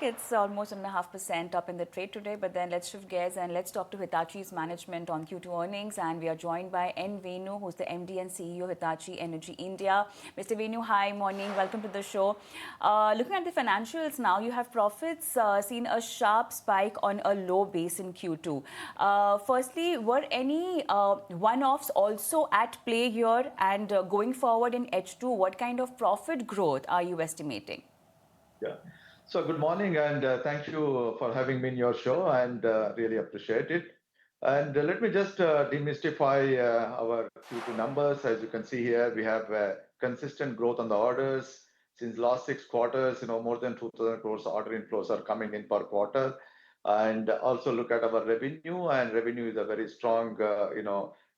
Nasdaq. It's almost 1.5% up in the trade today. But then let's shift gears and let's talk to Hitachi's management on Q2 earnings. And we are joined by Venu, who's the MD and CEO of Hitachi Energy India. Mr. Venu, hi, morning. Welcome to the show. Looking at the financials now, you have profits seen a sharp spike on a low base in Q2. Firstly, were any one-offs also at play here? And going forward in H2, what kind of profit growth are you estimating? Yeah. So good morning, and thank you for having me in your show, and really appreciate it. And let me just demystify our Q2 numbers. As you can see here, we have consistent growth on the orders. Since last 6 quarters, more than 2,000 crores order inflows are coming in per quarter. And also look at our revenue, and revenue is a very strong,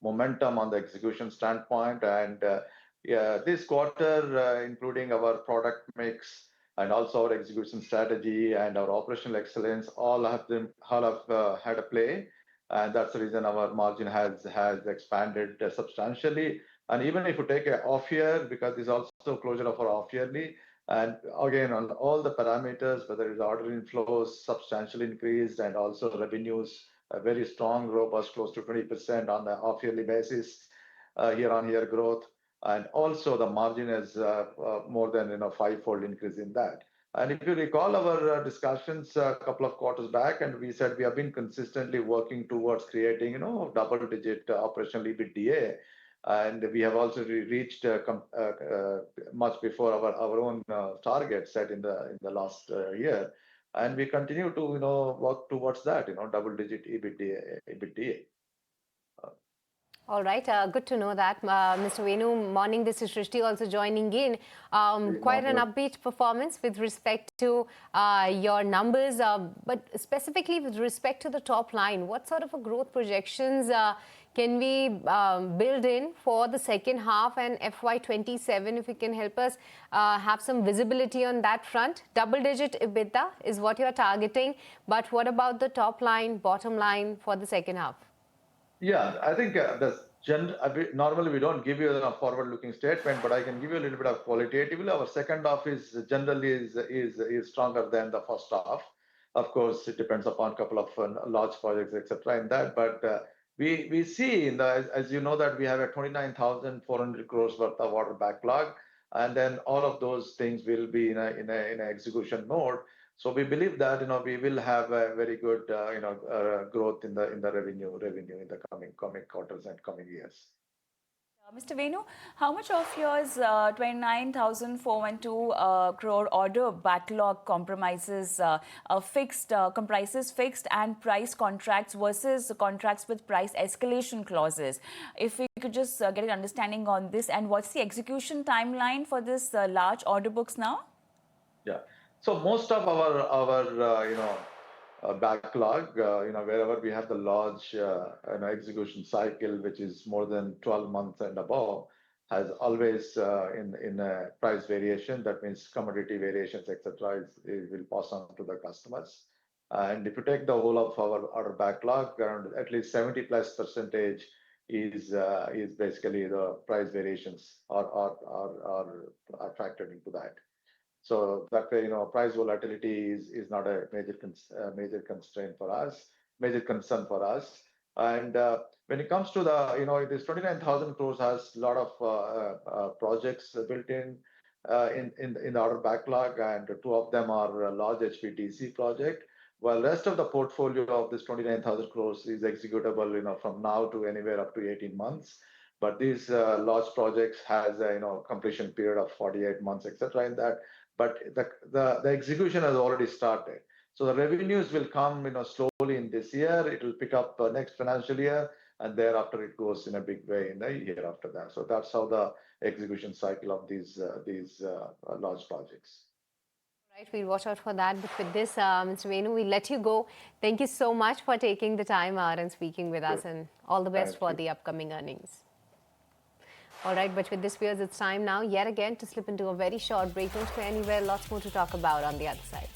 momentum on the execution standpoint. And yeah, this quarter, including our product mix, and also our execution strategy and our operational excellence, all have had a play, and that's the reason our margin has expanded substantially. And even if you take a off year, because it's also closure of our off yearly, and again on all the parameters, whether it's order inflows substantially increased, and also revenues a very strong, robust, close to 20% on the off yearly basis, year-on-year growth. And also the margin is more than five-fold increase in that. And if you recall our discussions a couple of quarters back, and we said we have been consistently working towards creating double-digit operational EBITDA, and we have also reached much before our own target set in the last year, and we continue to work towards that double-digit EBITDA. All right, good to know that. Mr. Venu, morning, this is Shrishti also joining in. Quite an upbeat performance with respect to your numbers, but specifically with respect to the top line. What sort of a growth projections can we build in for the second half and FY27, if you can help us have some visibility on that front? Double-digit EBITDA is what you're targeting, but what about the top line, bottom line for the second half? Yeah, I think normally we don't give you a forward-looking statement, but I can give you a little bit of qualitatively. Our second half is generally stronger than the first half. Of course, it depends upon a couple of large projects, etc. in that. But we see as you know that we have a 29,400 crores worth of order backlog, and then all of those things will be in a execution mode. So we believe that we will have a very good growth in the revenue in the coming quarters and coming years. Mr. Venu, how much of yours 29,412 crore order backlog comprises fixed and price contracts versus contracts with price escalation clauses? If we could just get an understanding on this, and what's the execution timeline for this large order books now? Yeah. So most of our backlog, wherever we have the large execution cycle, which is more than 12 months and above, has always in a price variation. That means commodity variations, etc. It will pass on to the customers. And if you take the whole of our order backlog, around at least 70+% is basically the price variations are factored into that. So that way, price volatility is not a major constraint for us, major concern for us. And when it comes to this 29,000 crores has a lot of projects built in the order backlog, and two of them are large HVDC project, while the rest of the portfolio of this 29,000 crores is executable from now to anywhere up to 18 months. But these large projects has a completion period of 48 months, etc. in that. But the execution has already started. So the revenues will come slowly in this year. It will pick up next financial year, and thereafter it goes in a big way in the year after that. So that's how the execution cycle of these large projects. Right, we'll watch out for that. But with this, Mr. Venu, we'll let you go. Thank you so much for taking the time out and speaking with us, and all the best for the upcoming earnings. All right, but with this, viewers, it's time now yet again to slip into a very short break. Don't go anywhere, lots more to talk about on the other side.